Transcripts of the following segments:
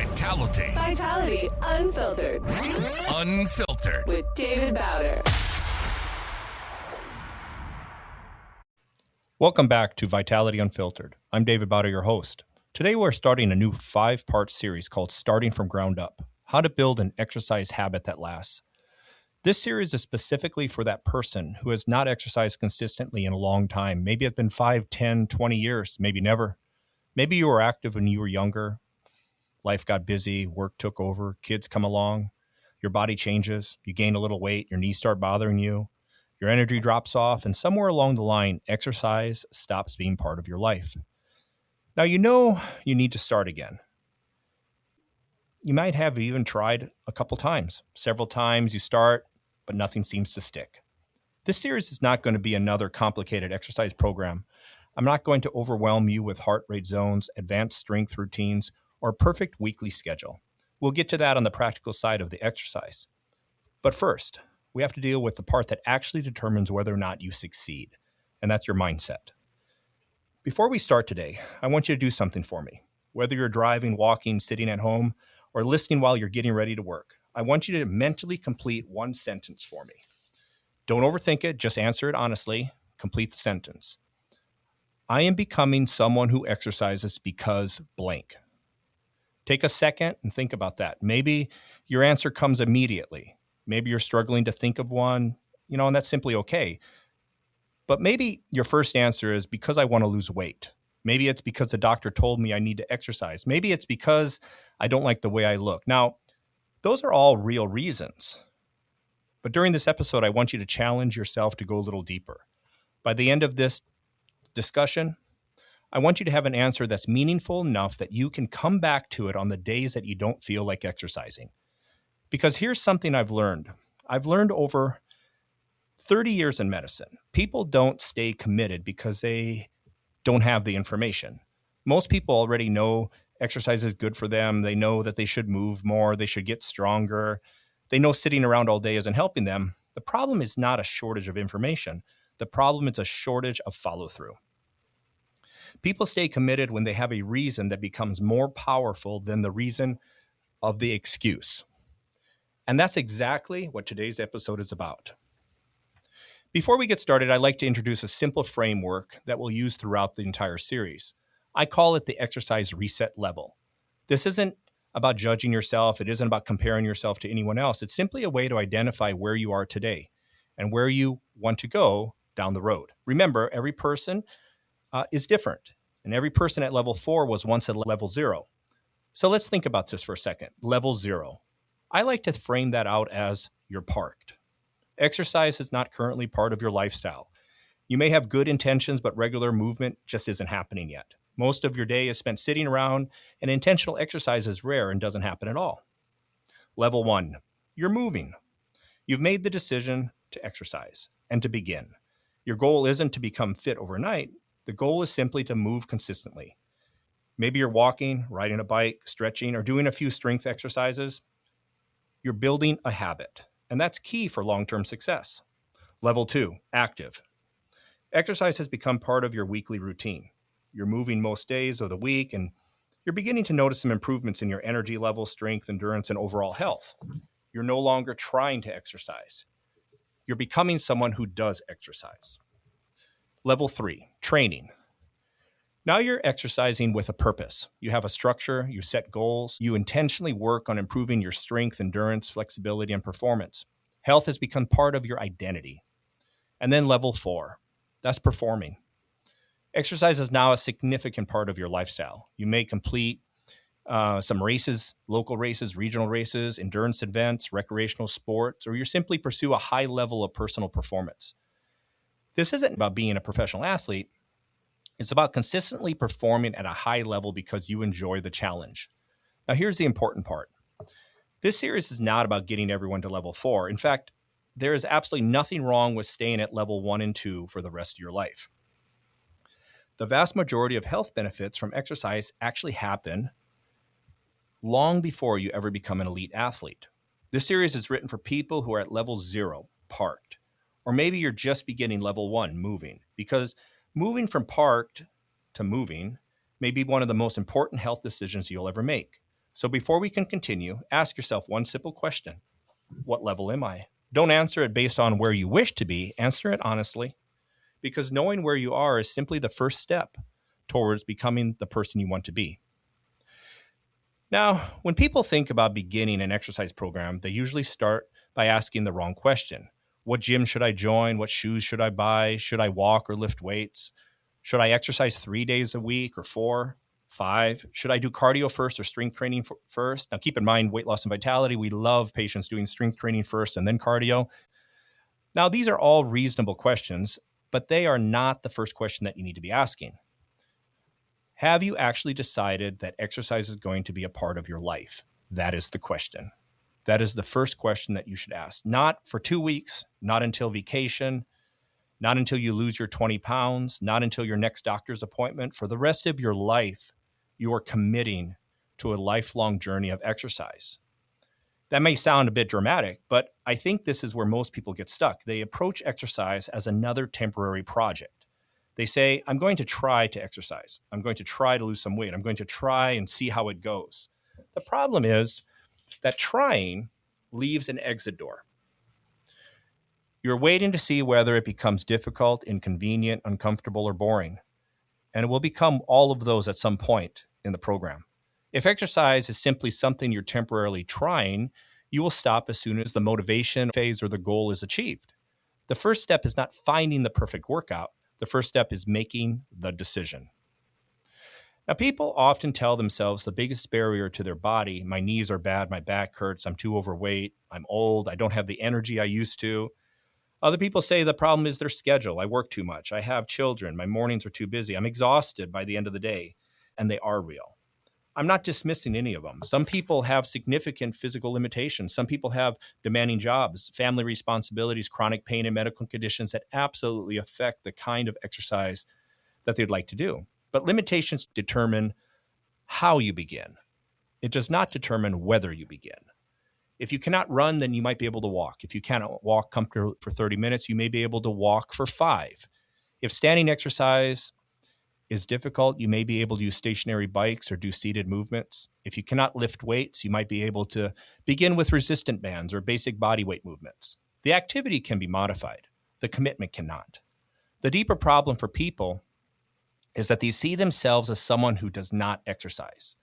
Vitality Unfiltered. Unfiltered. With David Bauder. Welcome back to Vitality Unfiltered. I'm David Bauder, your host. Today we're starting a new 5-part series called Starting from Ground Up, How to Build an Exercise Habit That Lasts. This series is specifically for that person who has not exercised consistently in a long time. Maybe it's been 5, 10, 20 years, maybe never. Maybe you were active when you were younger. Life got busy, work took over, kids come along, your body changes, you gain a little weight, your knees start bothering you, your energy drops off, and somewhere along the line, exercise stops being part of your life. Now you know you need to start again. You might have even tried a couple times. Several times you start, but nothing seems to stick. This series is not going to be another complicated exercise program. I'm not going to overwhelm you with heart rate zones, advanced strength routines, or a perfect weekly schedule. We'll get to that on the practical side of the exercise. But first, we have to deal with the part that actually determines whether or not you succeed, and that's your mindset. Before we start today, I want you to do something for me. Whether you're driving, walking, sitting at home, or listening while you're getting ready to work, I want you to mentally complete one sentence for me. Don't overthink it, just answer it honestly. Complete the sentence. I am becoming someone who exercises because blank. Take a second and think about that. Maybe your answer comes immediately. Maybe you're struggling to think of one, and that's simply okay. But maybe your first answer is because I want to lose weight. Maybe it's because the doctor told me I need to exercise. Maybe it's because I don't like the way I look. Now, those are all real reasons. But during this episode, I want you to challenge yourself to go a little deeper. By the end of this discussion, I want you to have an answer that's meaningful enough that you can come back to it on the days that you don't feel like exercising. Because here's something I've learned. I've learned over 30 years in medicine. People don't stay committed because they don't have the information. Most people already know exercise is good for them. They know that they should move more. They should get stronger. They know sitting around all day isn't helping them. The problem is not a shortage of information. The problem is a shortage of follow-through. People stay committed when they have a reason that becomes more powerful than the reason of the excuse. And that's exactly what today's episode is about. Before we get started, I'd like to introduce a simple framework that we'll use throughout the entire series. I call it the exercise reset level. This isn't about judging yourself. It isn't about comparing yourself to anyone else. It's simply a way to identify where you are today and where you want to go down the road. Remember, every person is different. And every person at level 4 was once at level 0. So let's think about this for a second. Level 0. I like to frame that out as you're parked. Exercise is not currently part of your lifestyle. You may have good intentions, but regular movement just isn't happening yet. Most of your day is spent sitting around, and intentional exercise is rare and doesn't happen at all. Level 1. You're moving. You've made the decision to exercise and to begin. Your goal isn't to become fit overnight. The goal is simply to move consistently. Maybe you're walking, riding a bike, stretching, or doing a few strength exercises. You're building a habit, and that's key for long-term success. Level 2, active. Exercise has become part of your weekly routine. You're moving most days of the week, and you're beginning to notice some improvements in your energy level, strength, endurance, and overall health. You're no longer trying to exercise. You're becoming someone who does exercise. Level 3, training. Now you're exercising with a purpose. You have a structure, you set goals, you intentionally work on improving your strength, endurance, flexibility, and performance. Health has become part of your identity. And then level 4, that's performing. Exercise is now a significant part of your lifestyle. You may complete some races, local races, regional races, endurance events, recreational sports, or you simply pursue a high level of personal performance. This isn't about being a professional athlete. It's about consistently performing at a high level because you enjoy the challenge. Now, here's the important part. This series is not about getting everyone to level 4. In fact, there is absolutely nothing wrong with staying at level 1 and 2 for the rest of your life. The vast majority of health benefits from exercise actually happen long before you ever become an elite athlete. This series is written for people who are at level 0, parked. Or maybe you're just beginning level 1, moving, because moving from parked to moving may be one of the most important health decisions you'll ever make. So before we can continue, ask yourself one simple question. What level am I? Don't answer it based on where you wish to be. Answer it honestly, because knowing where you are is simply the first step towards becoming the person you want to be. Now, when people think about beginning an exercise program, they usually start by asking the wrong question. What gym should I join? What shoes should I buy? Should I walk or lift weights? Should I exercise 3 days a week or 4, 5? Should I do cardio first or strength training first? Now, keep in mind, weight loss and vitality, we love patients doing strength training first and then cardio. Now, these are all reasonable questions, but they are not the first question that you need to be asking. Have you actually decided that exercise is going to be a part of your life? That is the question. That is the first question that you should ask. Not for 2 weeks, not until vacation, not until you lose your 20 pounds, not until your next doctor's appointment. For the rest of your life, you are committing to a lifelong journey of exercise. That may sound a bit dramatic, but I think this is where most people get stuck. They approach exercise as another temporary project. They say, I'm going to try to exercise. I'm going to try to lose some weight. I'm going to try and see how it goes. The problem is that trying leaves an exit door. You're waiting to see whether it becomes difficult, inconvenient, uncomfortable, or boring. And it will become all of those at some point in the program. If exercise is simply something you're temporarily trying, you will stop as soon as the motivation phase or the goal is achieved. The first step is not finding the perfect workout. The first step is making the decision. Now, people often tell themselves the biggest barrier to their body, my knees are bad, my back hurts, I'm too overweight, I'm old, I don't have the energy I used to. Other people say the problem is their schedule. I work too much. I have children. My mornings are too busy. I'm exhausted by the end of the day. And they are real. I'm not dismissing any of them. Some people have significant physical limitations. Some people have demanding jobs, family responsibilities, chronic pain, and medical conditions that absolutely affect the kind of exercise that they'd like to do. But limitations determine how you begin. It does not determine whether you begin. If you cannot run, then you might be able to walk. If you cannot walk comfortably for 30 minutes, you may be able to walk for 5. If standing exercise is difficult, you may be able to use stationary bikes or do seated movements. If you cannot lift weights, you might be able to begin with resistant bands or basic body weight movements. The activity can be modified. The commitment cannot. The deeper problem for people is that they see themselves as someone who does not exercise.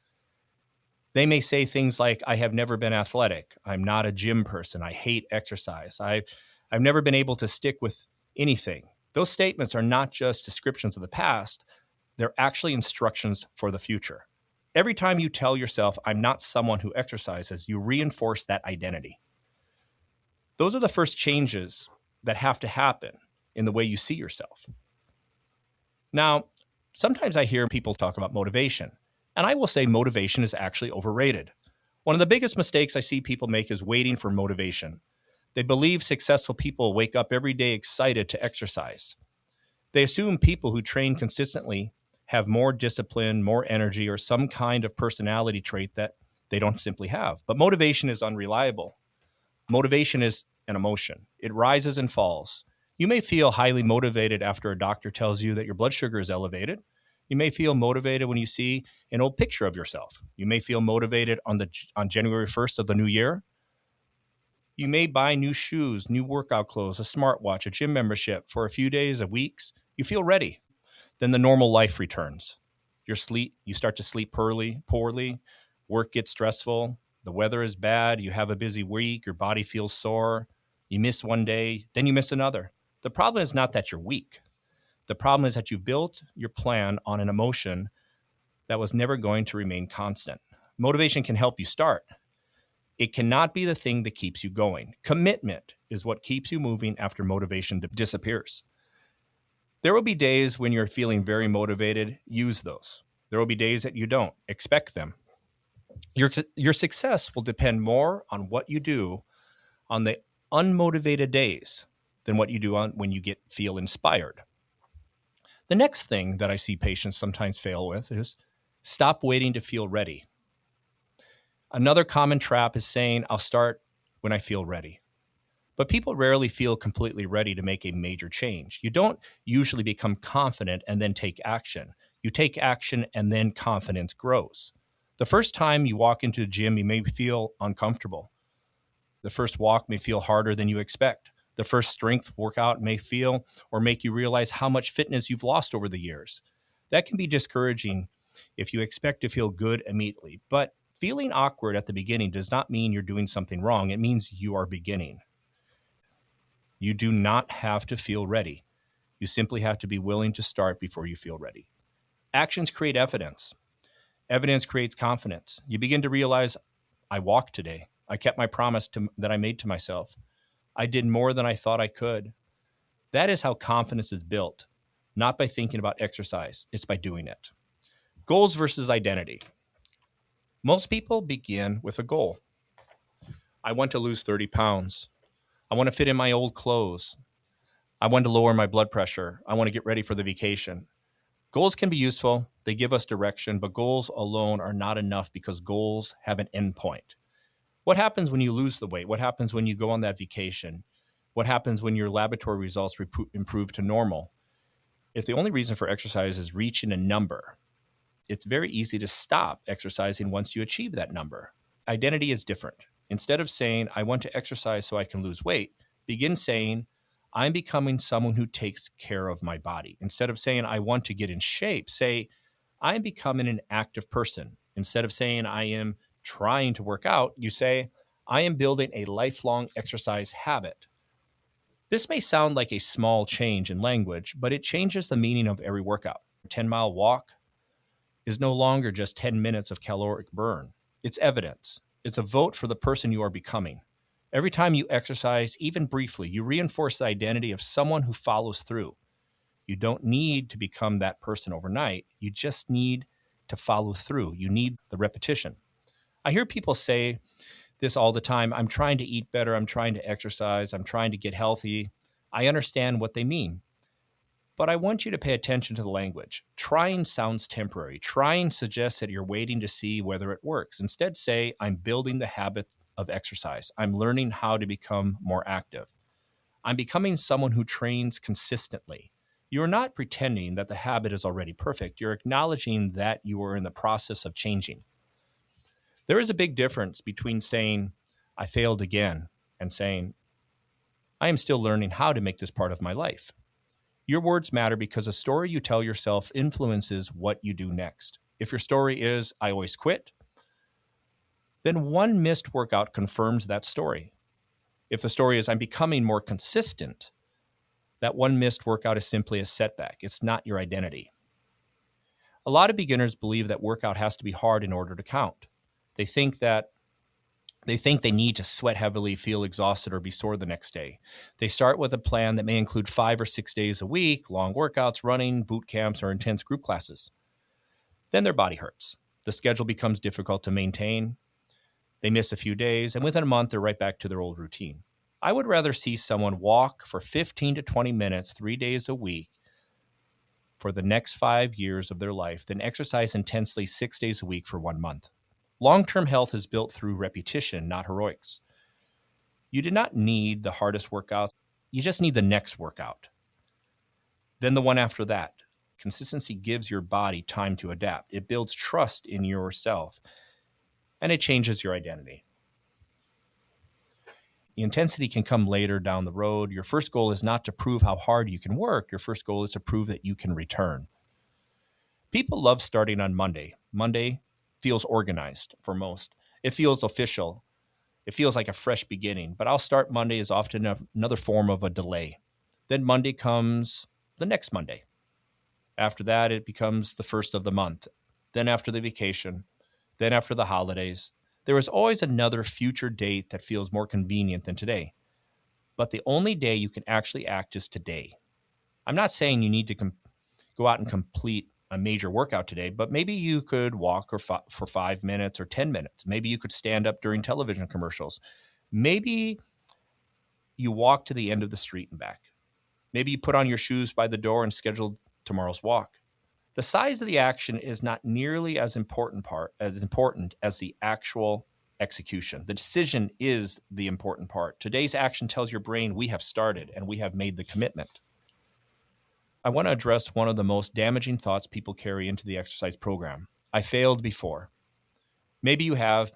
They may say things like, I have never been athletic. I'm not a gym person. I hate exercise. I've never been able to stick with anything. Those statements are not just descriptions of the past. They're actually instructions for the future. Every time you tell yourself, I'm not someone who exercises, you reinforce that identity. Those are the first changes that have to happen in the way you see yourself. Now, sometimes I hear people talk about motivation, and I will say motivation is actually overrated. One of the biggest mistakes I see people make is waiting for motivation. They believe successful people wake up every day excited to exercise. They assume people who train consistently have more discipline, more energy, or some kind of personality trait that they don't simply have. But motivation is unreliable. Motivation is an emotion. It rises and falls. You may feel highly motivated after a doctor tells you that your blood sugar is elevated. You may feel motivated when you see an old picture of yourself. You may feel motivated on January 1st of the new year. You may buy new shoes, new workout clothes, a smartwatch, a gym membership for a few days, or weeks. You feel ready. Then the normal life returns. You start to sleep poorly. Work gets stressful. The weather is bad. You have a busy week. Your body feels sore. You miss one day, then you miss another. The problem is not that you're weak. The problem is that you've built your plan on an emotion that was never going to remain constant. Motivation can help you start. It cannot be the thing that keeps you going. Commitment is what keeps you moving after motivation disappears. There will be days when you're feeling very motivated. Use those. There will be days that you don't. Expect them. Your success will depend more on what you do on the unmotivated days than what you do when you feel inspired. The next thing that I see patients sometimes fail with is stop waiting to feel ready. Another common trap is saying, I'll start when I feel ready. But people rarely feel completely ready to make a major change. You don't usually become confident and then take action. You take action and then confidence grows. The first time you walk into the gym, you may feel uncomfortable. The first walk may feel harder than you expect. The first strength workout may feel or make you realize how much fitness you've lost over the years. That can be discouraging if you expect to feel good immediately. But feeling awkward at the beginning does not mean you're doing something wrong. It means you are beginning. You do not have to feel ready. You simply have to be willing to start before you feel ready. Actions create evidence. Evidence creates confidence. You begin to realize, I walked today. I kept my promise that I made to myself. I did more than I thought I could. That is how confidence is built, not by thinking about exercise. It's by doing it. Goals versus identity. Most people begin with a goal. I want to lose 30 pounds. I want to fit in my old clothes. I want to lower my blood pressure. I want to get ready for the vacation. Goals can be useful. They give us direction, but goals alone are not enough because goals have an endpoint. What happens when you lose the weight? What happens when you go on that vacation? What happens when your laboratory results improve to normal? If the only reason for exercise is reaching a number, it's very easy to stop exercising once you achieve that number. Identity is different. Instead of saying, I want to exercise so I can lose weight, begin saying, I'm becoming someone who takes care of my body. Instead of saying, I want to get in shape, say, I'm becoming an active person. Instead of saying, I am trying to work out, you say, I am building a lifelong exercise habit. This may sound like a small change in language, but it changes the meaning of every workout. A 10-mile walk is no longer just 10 minutes of caloric burn. It's evidence. It's a vote for the person you are becoming. Every time you exercise, even briefly, you reinforce the identity of someone who follows through. You don't need to become that person overnight. You just need to follow through. You need the repetition. I hear people say this all the time. I'm trying to eat better. I'm trying to exercise. I'm trying to get healthy. I understand what they mean. But I want you to pay attention to the language. Trying sounds temporary. Trying suggests that you're waiting to see whether it works. Instead, say, I'm building the habit of exercise. I'm learning how to become more active. I'm becoming someone who trains consistently. You're not pretending that the habit is already perfect. You're acknowledging that you are in the process of changing. There is a big difference between saying, I failed again, and saying, I am still learning how to make this part of my life. Your words matter because a story you tell yourself influences what you do next. If your story is, I always quit, then one missed workout confirms that story. If the story is, I'm becoming more consistent, that one missed workout is simply a setback. It's not your identity. A lot of beginners believe that workout has to be hard in order to count. They think they need to sweat heavily, feel exhausted, or be sore the next day. They start with a plan that may include 5 or 6 days a week, long workouts, running, boot camps, or intense group classes. Then their body hurts. The schedule becomes difficult to maintain. They miss a few days, and within a month, they're right back to their old routine. I would rather see someone walk for 15 to 20 minutes, 3 days a week for the next 5 years of their life than exercise intensely 6 days a week for 1 month. Long-term health is built through repetition, not heroics. You do not need the hardest workouts. You just need the next workout. Then the one after that. Consistency gives your body time to adapt. It builds trust in yourself, and it changes your identity. The intensity can come later down the road. Your first goal is not to prove how hard you can work. Your first goal is to prove that you can return. People love starting on Monday. Monday feels organized for most. It feels official. It feels like a fresh beginning. But I'll start Monday is often another form of a delay. Then Monday comes the next Monday. After that, it becomes the first of the month. Then after the vacation. Then after the holidays. There is always another future date that feels more convenient than today. But the only day you can actually act is today. I'm not saying you need to go out and complete a major workout today, but maybe you could walk for 5 minutes or 10 minutes. Maybe you could stand up during television commercials. Maybe you walk to the end of the street and back. Maybe you put on your shoes by the door and schedule tomorrow's walk. The size of the action is not nearly as important as the actual execution. The decision is the important part. Today's action tells your brain we have started and we have made the commitment. I want to address one of the most damaging thoughts people carry into the exercise program. I failed before. Maybe you have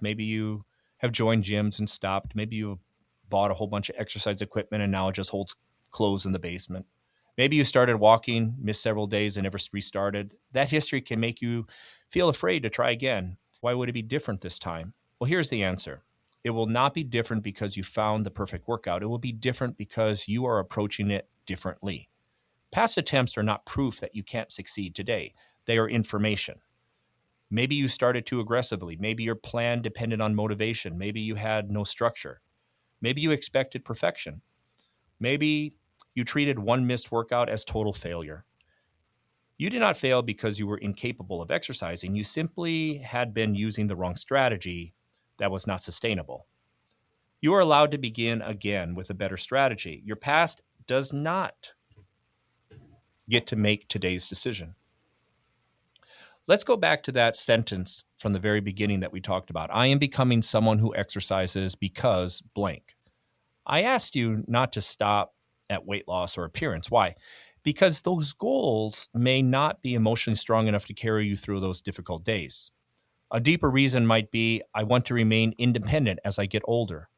joined gyms and stopped. Maybe you've bought a whole bunch of exercise equipment and now it just holds clothes in the basement. Maybe you started walking, missed several days and never restarted. That history can make you feel afraid to try again. Why would it be different this time? Well, here's the answer. It will not be different because you found the perfect workout. It will be different because you are approaching it differently. Past attempts are not proof that you can't succeed today. They are information. Maybe you started too aggressively. Maybe your plan depended on motivation. Maybe you had no structure. Maybe you expected perfection. Maybe you treated one missed workout as total failure. You did not fail because you were incapable of exercising. You simply had been using the wrong strategy that was not sustainable. You are allowed to begin again with a better strategy. Your past does not get to make today's decision. Let's go back to that sentence from the very beginning that we talked about. I am becoming someone who exercises because blank. I asked you not to stop at weight loss or appearance. Why? Because those goals may not be emotionally strong enough to carry you through those difficult days. A deeper reason might be, I want to remain independent as I get older.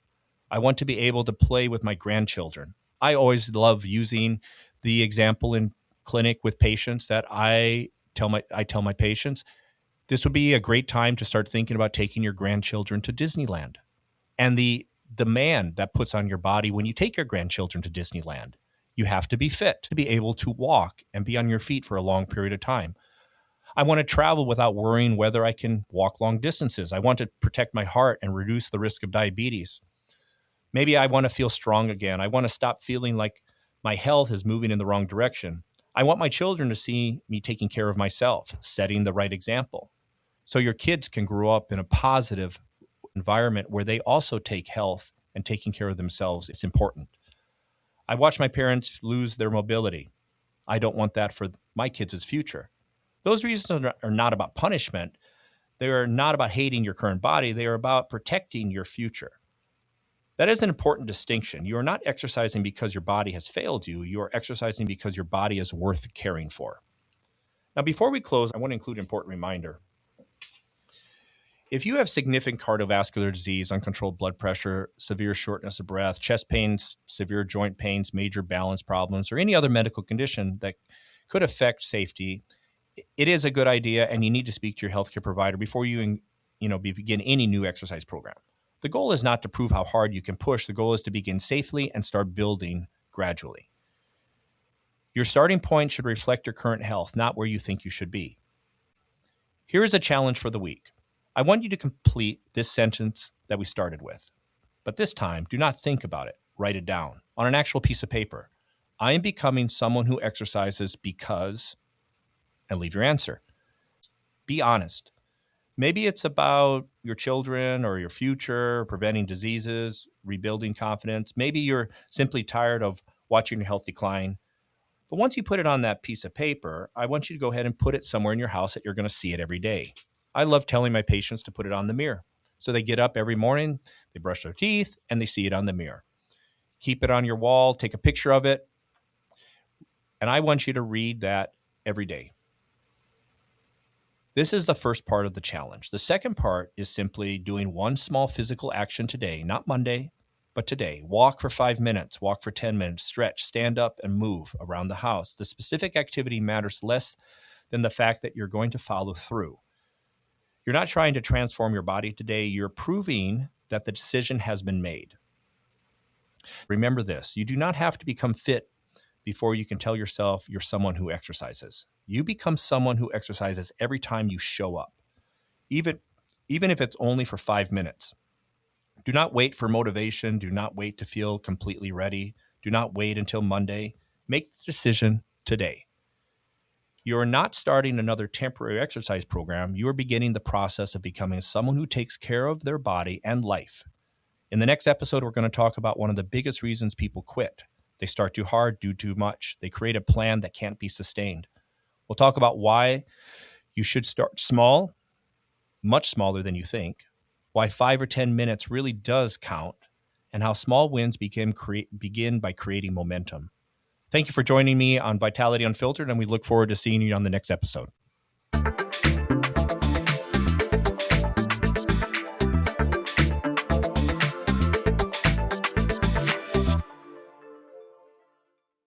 I want to be able to play with my grandchildren. I always love using the example in clinic with patients that I tell my patients, this would be a great time to start thinking about taking your grandchildren to Disneyland. And the demand that puts on your body when you take your grandchildren to Disneyland, you have to be fit to be able to walk and be on your feet for a long period of time. I want to travel without worrying whether I can walk long distances. I want to protect my heart and reduce the risk of diabetes. Maybe I want to feel strong again. I want to stop feeling like my health is moving in the wrong direction. I want my children to see me taking care of myself, setting the right example. So your kids can grow up in a positive environment where they also take health and taking care of themselves. It's important. I watch my parents lose their mobility. I don't want that for my kids' future. Those reasons are not about punishment. They are not about hating your current body. They are about protecting your future. That is an important distinction. You are not exercising because your body has failed you. You are exercising because your body is worth caring for. Now, before we close, I want to include an important reminder. If you have significant cardiovascular disease, uncontrolled blood pressure, severe shortness of breath, chest pains, severe joint pains, major balance problems, or any other medical condition that could affect safety, it is a good idea, and you need to speak to your healthcare provider before you begin any new exercise program. The goal is not to prove how hard you can push. The goal is to begin safely and start building gradually. Your starting point should reflect your current health, not where you think you should be. Here is a challenge for the week. I want you to complete this sentence that we started with. But this time, do not think about it. Write it down on an actual piece of paper. I am becoming someone who exercises because, and leave your answer. Be honest. Maybe it's about your children or your future, preventing diseases, rebuilding confidence. Maybe you're simply tired of watching your health decline. But once you put it on that piece of paper, I want you to go ahead and put it somewhere in your house that you're going to see it every day. I love telling my patients to put it on the mirror. So they get up every morning, they brush their teeth, and they see it on the mirror. Keep it on your wall, take a picture of it. And I want you to read that every day. This is the first part of the challenge. The second part is simply doing one small physical action today, not Monday, but today. Walk for 5 minutes, walk for 10 minutes, stretch, stand up, and move around the house. The specific activity matters less than the fact that you're going to follow through. You're not trying to transform your body today. You're proving that the decision has been made. Remember this, you do not have to become fit before you can tell yourself you're someone who exercises. You become someone who exercises every time you show up, even if it's only for 5 minutes. Do not wait for motivation. Do not wait to feel completely ready. Do not wait until Monday. Make the decision today. You are not starting another temporary exercise program. You are beginning the process of becoming someone who takes care of their body and life. In the next episode, we're going to talk about one of the biggest reasons people quit. They start too hard, do too much. They create a plan that can't be sustained. We'll talk about why you should start small, much smaller than you think, why 5 or 10 minutes really does count, and how small wins begin by creating momentum. Thank you for joining me on Vitality Unfiltered, and we look forward to seeing you on the next episode.